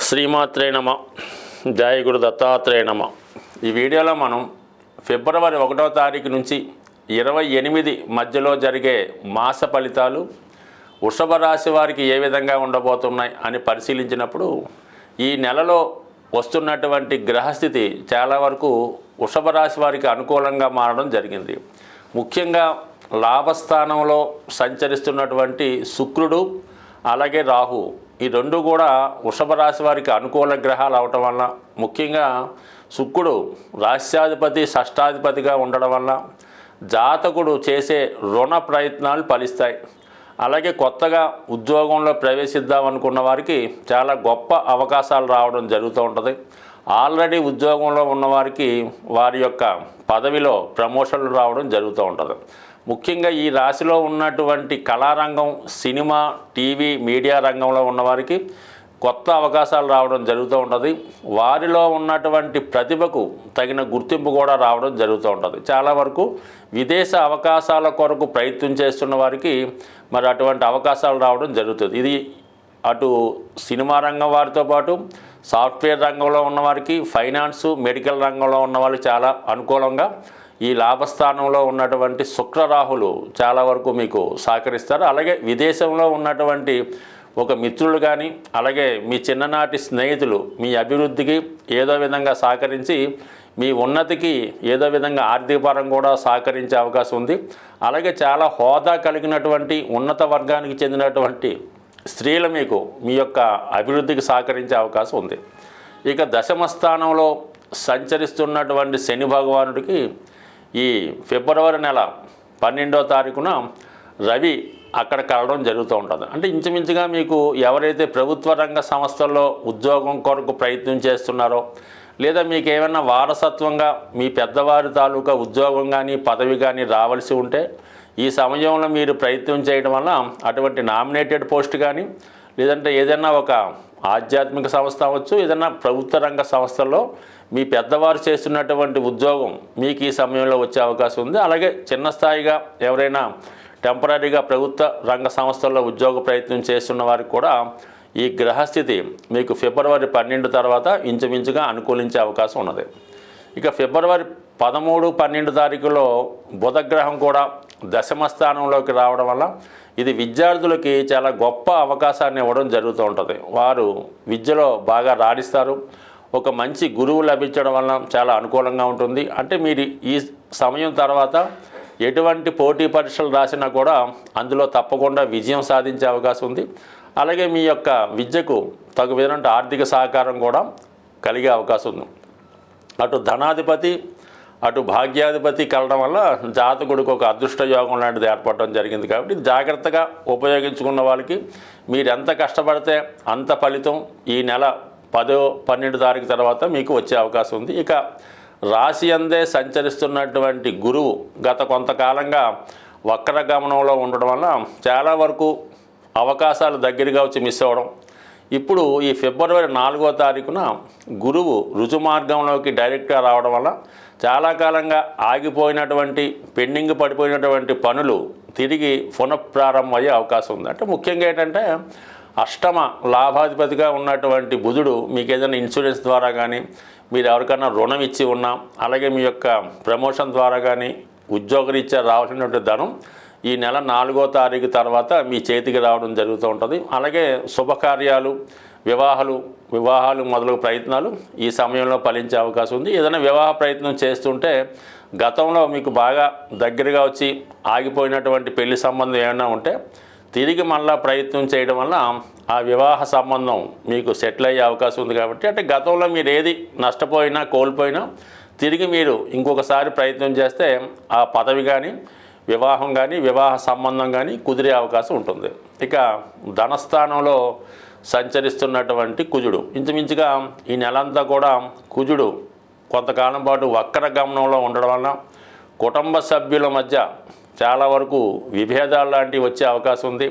శ్రీమాత్రే నమ. జయ గురు దత్తాత్రేయ నమ. ఈ వీడియోలో మనం ఫిబ్రవరి 1వ తారీఖు నుంచి 28 మధ్యలో జరిగే మాస ఫలితాలు వృషభ రాశి వారికి ఏ విధంగా ఉండబోతున్నాయి అని పరిశీలించినప్పుడు ఈ నెలలో వస్తున్నటువంటి గ్రహస్థితి చాలా వరకు వృషభ రాశి వారికి అనుకూలంగా మారడం జరిగింది. ముఖ్యంగా లాభస్థానంలో సంచరిస్తున్నటువంటి శుక్రుడు అలాగే రాహు ఈ రెండు కూడా వృషభ రాశి వారికి అనుకూల గ్రహాలు అవటం వల్ల, ముఖ్యంగా శుక్రుడు రాశ్యాధిపతి షష్టాధిపతిగా ఉండడం వల్ల జాతకుడు చేసే రుణ ప్రయత్నాలు ఫలిస్తాయి. అలాగే కొత్తగా ఉద్యోగంలో ప్రవేశిద్దామనుకున్న వారికి చాలా గొప్ప అవకాశాలు రావడం జరుగుతూ ఉంటుంది. ఆల్రెడీ ఉద్యోగంలో ఉన్నవారికి వారి యొక్క పదవిలో ప్రమోషన్లు రావడం జరుగుతూ ఉంటుంది. ముఖ్యంగా ఈ రాశిలో ఉన్నటువంటి కళారంగం, సినిమా, టీవీ, మీడియా రంగంలో ఉన్నవారికి కొత్త అవకాశాలు రావడం జరుగుతూ ఉంటుంది. వారిలో ఉన్నటువంటి ప్రతిభకు తగిన గుర్తింపు కూడా రావడం జరుగుతూ ఉంటుంది. చాలా వరకు విదేశ అవకాశాల కొరకు ప్రయత్నం చేస్తున్న వారికి మరి అటువంటి అవకాశాలు రావడం జరుగుతుంది. ఇది అటు సినిమా రంగం వారితో పాటు సాఫ్ట్వేర్ రంగంలో ఉన్నవారికి, ఫైనాన్సు, మెడికల్ రంగంలో ఉన్న వాళ్ళకి చాలా అనుకూలంగా ఈ లాభస్థానంలో ఉన్నటువంటి శుక్రరాహులు చాలా వరకు మీకు సహకరిస్తారు. అలాగే విదేశంలో ఉన్నటువంటి ఒక మిత్రులు కానీ అలాగే మీ చిన్ననాటి స్నేహితులు మీ అభివృద్ధికి ఏదో విధంగా సహకరించి మీ ఉన్నతికి ఏదో విధంగా ఆర్థిక పరంగా కూడా సహకరించే అవకాశం ఉంది. అలాగే చాలా హోదా కలిగినటువంటి ఉన్నత వర్గానికి చెందినటువంటి స్త్రీలు మీకు మీ యొక్క అభివృద్ధికి సహకరించే అవకాశం ఉంది. ఇక దశమ స్థానంలో సంచరిస్తున్నటువంటి శని భగవానుడికి ఈ ఫిబ్రవరి నెల 12వ తారీఖున రవి అక్కడ కలవడం జరుగుతూ ఉంటుంది. అంటే ఇంచుమించుగా మీకు ఎవరైతే ప్రభుత్వ రంగ సంస్థల్లో ఉద్యోగం కొరకు ప్రయత్నం చేస్తున్నారో, లేదా మీకు ఏమైనా వారసత్వంగా మీ పెద్దవారి తాలూకా ఉద్యోగం కానీ పదవి కానీ రావాల్సి ఉంటే ఈ సమయంలో మీరు ప్రయత్నం చేయడం వల్ల అటువంటి నామినేటెడ్ పోస్ట్ కానీ, లేదంటే ఏదైనా ఒక ఆధ్యాత్మిక సంస్థ అవ్వచ్చు, ఏదైనా ప్రభుత్వ రంగ సంస్థల్లో మీ పెద్దవారు చేస్తున్నటువంటి ఉద్యోగం మీకు ఈ సమయంలో వచ్చే అవకాశం ఉంది. అలాగే చిన్న స్థాయిగా ఎవరైనా టెంపరీగా ప్రభుత్వ రంగ సంస్థల్లో ఉద్యోగ ప్రయత్నం చేస్తున్న వారికి కూడా ఈ గ్రహస్థితి మీకు ఫిబ్రవరి 12 తర్వాత ఇంచుమించుగా అనుకూలించే అవకాశం ఉన్నది. ఇక ఫిబ్రవరి 13, 12 తారీఖులో బుధగ్రహం కూడా దశమ స్థానంలోకి రావడం వల్ల ఇది విద్యార్థులకి చాలా గొప్ప అవకాశాన్ని ఇవ్వడం జరుగుతూ ఉంటుంది. వారు విద్యలో బాగా రాణిస్తారు. ఒక మంచి గురువు లభించడం వల్ల చాలా అనుకూలంగా ఉంటుంది. అంటే మీరు ఈ సమయం తర్వాత ఎటువంటి పోటీ పరీక్షలు రాసినా కూడా అందులో తప్పకుండా విజయం సాధించే అవకాశం ఉంది. అలాగే మీ యొక్క విద్యకు తగు విధంగా ఆర్థిక సహకారం కూడా కలిగే అవకాశం ఉంది. అటు ధనాధిపతి అటు భాగ్యాధిపతి కలడం వల్ల జాతకుడికి ఒక అదృష్ట యోగం లాంటిది ఏర్పడడం జరిగింది. కాబట్టి జాగ్రత్తగా ఉపయోగించుకున్న వాళ్ళకి మీరు ఎంత కష్టపడితే అంత ఫలితం ఈ నెల 10, 12 తారీఖు తర్వాత మీకు వచ్చే అవకాశం ఉంది. ఇక రాశి అందే సంచరిస్తున్నటువంటి గురువు గత కొంతకాలంగా వక్రగమనంలో ఉండడం వల్ల చాలా వరకు అవకాశాలు దగ్గరగా వచ్చి మిస్ అవ్వడం. ఇప్పుడు ఈ ఫిబ్రవరి 4వ తారీఖున గురువు రుజుమార్గంలోకి డైరెక్ట్గా రావడం వల్ల చాలా కాలంగా ఆగిపోయినటువంటి పెండింగ్ పడిపోయినటువంటి పనులు తిరిగి పునఃప్రారంభం అయ్యే అవకాశం ఉంది. అంటే ముఖ్యంగా ఏంటంటే అష్టమ లాభాధిపతిగా ఉన్నటువంటి బుధుడు మీకు ఏదైనా ఇన్సూరెన్స్ ద్వారా కానీ, మీరు ఎవరికైనా రుణం ఇచ్చి ఉన్నా, అలాగే మీ యొక్క ప్రమోషన్ ద్వారా కానీ ఉద్యోగరీత్యా రావాల్సినటువంటి ధనం ఈ నెల 4వ తారీఖు తర్వాత మీ చేతికి రావడం జరుగుతూ ఉంటుంది. అలాగే శుభకార్యాలు, వివాహాలు మొదలగు ప్రయత్నాలు ఈ సమయంలో ఫలించే అవకాశం ఉంది. ఏదైనా వివాహ ప్రయత్నం చేస్తుంటే గతంలో మీకు బాగా దగ్గరగా వచ్చి ఆగిపోయినటువంటి పెళ్లి సంబంధం ఏమైనా ఉంటే తిరిగి మళ్ళా ప్రయత్నం చేయడం వల్ల ఆ వివాహ సంబంధం మీకు సెటిల్ అయ్యే అవకాశం ఉంది. కాబట్టి అంటే గతంలో మీరు ఏది నష్టపోయినా కోల్పోయినా తిరిగి మీరు ఇంకొకసారి ప్రయత్నం చేస్తే ఆ పదవి కానీ, వివాహం కానీ, వివాహ సంబంధం కానీ కుదిరే అవకాశం ఉంటుంది. ఇక ధనస్థానంలో సంచరిస్తున్నటువంటి కుజుడు ఇంచుమించుగా ఈ నెలంతా కూడా కుజుడు కొంతకాలం పాటు వక్రగమనంలో ఉండడం వల్ల కుటుంబ సభ్యుల మధ్య చాలా వరకు విభేదాలు లాంటివి వచ్చే అవకాశం ఉంది.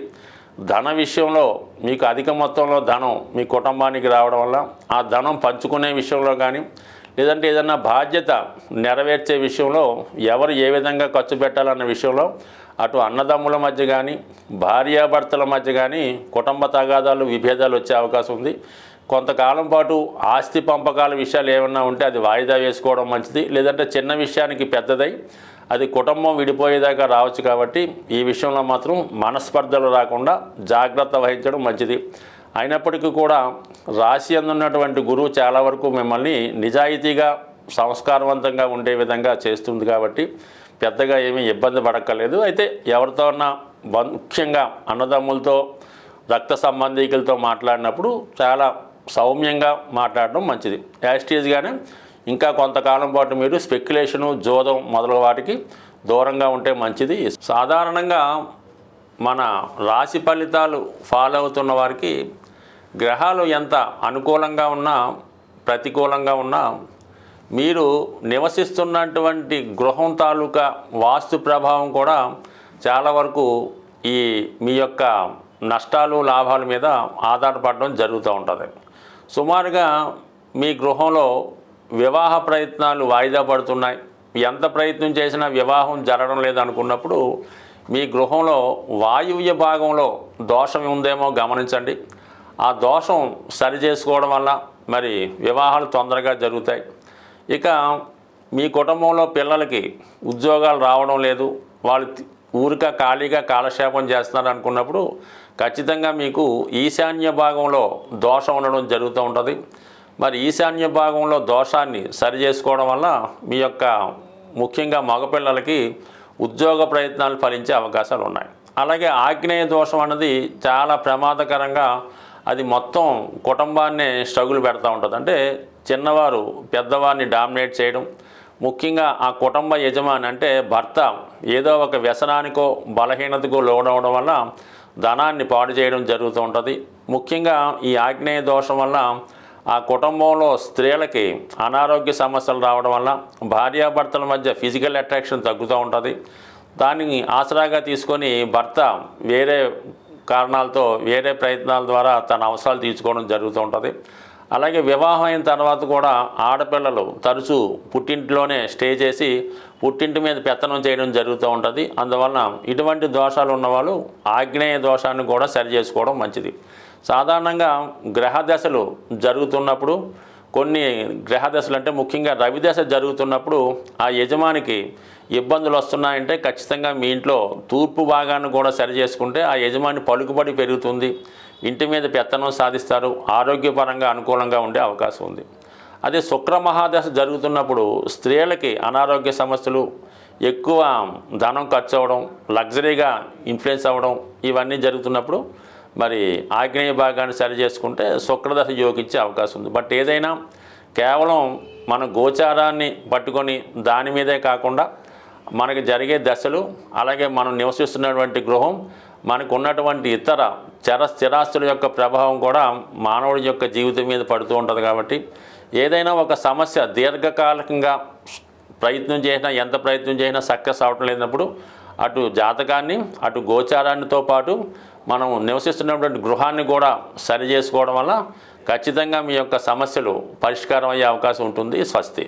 ధన విషయంలో మీకు అధిక మొత్తంలో ధనం మీ కుటుంబానికి రావడం వల్ల ఆ ధనం పంచుకునే విషయంలో కానీ, లేదంటే ఏదన్నా బాధ్యత నెరవేర్చే విషయంలో ఎవరు ఏ విధంగా ఖర్చు పెట్టాలన్న విషయంలో అటు అన్నదమ్ముల మధ్య కానీ భార్యాభర్తల మధ్య కానీ కుటుంబ తగాదాలు విభేదాలు వచ్చే అవకాశం ఉంది. కొంతకాలం పాటు ఆస్తి పంపకాల విషయాలు ఏమన్నా ఉంటే అది వాయిదా వేసుకోవడం మంచిది. లేదంటే చిన్న విషయానికి పెద్దదై అది కుటుంబం విడిపోయేదాకా రావచ్చు. కాబట్టి ఈ విషయంలో మాత్రం మనస్పర్ధలు రాకుండా జాగ్రత్త వహించడం మంచిది. అయినప్పటికీ కూడా రాశి అందున్నటువంటి గురువు చాలా వరకు మిమ్మల్ని నిజాయితీగా సంస్కారవంతంగా ఉండే విధంగా చేస్తుంది. కాబట్టి పెద్దగా ఏమీ ఇబ్బంది పడక్కర్లేదు. అయితే ఎవరితో ఉన్నా ముఖ్యంగా అన్నదమ్ములతో రక్త సంబంధీకులతో మాట్లాడినప్పుడు చాలా సౌమ్యంగా మాట్లాడడం మంచిది. యాస్టీజ్గానే ఇంకా కొంతకాలం పాటు మీరు స్పెక్యులేషను, జోదం మొదలగు వాటికి దూరంగా ఉంటే మంచిది. సాధారణంగా మన రాశి ఫలితాలు ఫాలో అవుతున్న వారికి గ్రహాలు ఎంత అనుకూలంగా ఉన్నా ప్రతికూలంగా ఉన్నా మీరు నివసిస్తున్నటువంటి గృహం తాలూకా వాస్తు ప్రభావం కూడా చాలా వరకు ఈ మీ యొక్క నష్టాలు లాభాల మీద ఆధారపడడం జరుగుతూ ఉంటుంది. సుమారుగా మీ గృహంలో వివాహ ప్రయత్నాలు వాయిదా పడుతున్నాయి, ఎంత ప్రయత్నం చేసినా వివాహం జరగడం లేదనుకున్నప్పుడు మీ గృహంలో వాయువ్య భాగంలో దోషం ఉందేమో గమనించండి. ఆ దోషం సరి చేసుకోవడం వల్ల మరి వివాహాలు తొందరగా జరుగుతాయి. ఇక మీ కుటుంబంలో పిల్లలకి ఉద్యోగాలు రావడం లేదు, వాళ్ళు ఊరిక ఖాళీగా కాలక్షేపం చేస్తున్నారు అనుకున్నప్పుడు ఖచ్చితంగా మీకు ఈశాన్య భాగంలో దోషం ఉండడం జరుగుతూ ఉంటుంది. మరి ఈశాన్య భాగంలో దోషాన్ని సరి చేసుకోవడం వల్ల మీ యొక్క ముఖ్యంగా మగపిల్లలకి ఉద్యోగ ప్రయత్నాలు ఫలించే అవకాశాలు ఉన్నాయి. అలాగే ఆగ్నేయ దోషం అన్నది చాలా ప్రమాదకరంగా అది మొత్తం కుటుంబాన్నే స్ట్రగుల్ పెడతా ఉంటుంది. అంటే చిన్నవారు పెద్దవారిని డామినేట్ చేయడం, ముఖ్యంగా ఆ కుటుంబ యజమాని అంటే భర్త ఏదో ఒక వ్యసనానికో బలహీనతకో లోనవడం వల్ల ధనాన్ని పాడు చేయడం జరుగుతూ ఉంటుంది. ముఖ్యంగా ఈ ఆగ్నేయ దోషం వల్ల ఆ కుటుంబంలో స్త్రీలకి అనారోగ్య సమస్యలు రావడం వల్ల భార్యాభర్తల మధ్య ఫిజికల్ అట్రాక్షన్ తగ్గుతూ ఉంటుంది. దాన్ని ఆసరాగా తీసుకొని భర్త వేరే కారణాలతో వేరే ప్రయత్నాల ద్వారా తన అవసరాలు తీర్చుకోవడం జరుగుతూ ఉంటుంది. అలాగే వివాహం అయిన తర్వాత కూడా ఆడపిల్లలు తరచూ పుట్టింట్లోనే స్టే చేసి పుట్టింటి మీద పెత్తనం చేయడం జరుగుతూ ఉంటుంది. అందువలన ఇటువంటి దోషాలు ఉన్నవాళ్ళు ఆగ్నేయ దోషాన్ని కూడా సరి చేసుకోవడం మంచిది. సాధారణంగా గ్రహదశలు జరుగుతున్నప్పుడు కొన్ని గ్రహదశలు అంటే ముఖ్యంగా రవిదశ జరుగుతున్నప్పుడు ఆ యజమానికి ఇబ్బందులు వస్తున్నాయంటే ఖచ్చితంగా మీ ఇంట్లో తూర్పు భాగాన్ని కూడా సరి చేసుకుంటే ఆ యజమాని పలుకుబడి పెరుగుతుంది, ఇంటి మీద పెత్తనం సాధిస్తారు, ఆరోగ్యపరంగా అనుకూలంగా ఉండే అవకాశం ఉంది. అదే శుక్ర మహాదశ జరుగుతున్నప్పుడు స్త్రీలకి అనారోగ్య సమస్యలు, ఎక్కువ ధనం ఖర్చు అవ్వడం, లగ్జరీగా ఇన్ఫ్లుయెన్స్ అవ్వడం ఇవన్నీ జరుగుతున్నప్పుడు మరి ఆగ్నేయ భాగాన్ని సరి చేసుకుంటే శుక్రదశ యోగించే అవకాశం ఉంది. బట్ ఏదైనా కేవలం మన గోచారాన్ని పట్టుకొని దాని మీదే కాకుండా మనకి జరిగే దశలు, అలాగే మనం నివసిస్తున్నటువంటి గృహం, మనకు ఉన్నటువంటి ఇతర స్థిరాస్తుల యొక్క ప్రభావం కూడా మానవుడి యొక్క జీవితం మీద పడుతూ ఉంటుంది. కాబట్టి ఏదైనా ఒక సమస్య దీర్ఘకాలికంగా ఎంత ప్రయత్నం చేసినా సక్సెస్ అవటం లేనప్పుడు అటు జాతకాన్ని అటు గోచారాన్నితో పాటు మనం నివసిస్తున్నటువంటి గృహాన్ని కూడా సరి చేసుకోవడం వల్ల ఖచ్చితంగా మీ యొక్క సమస్యలు పరిష్కారం అయ్యే అవకాశం ఉంటుంది. స్వస్తి.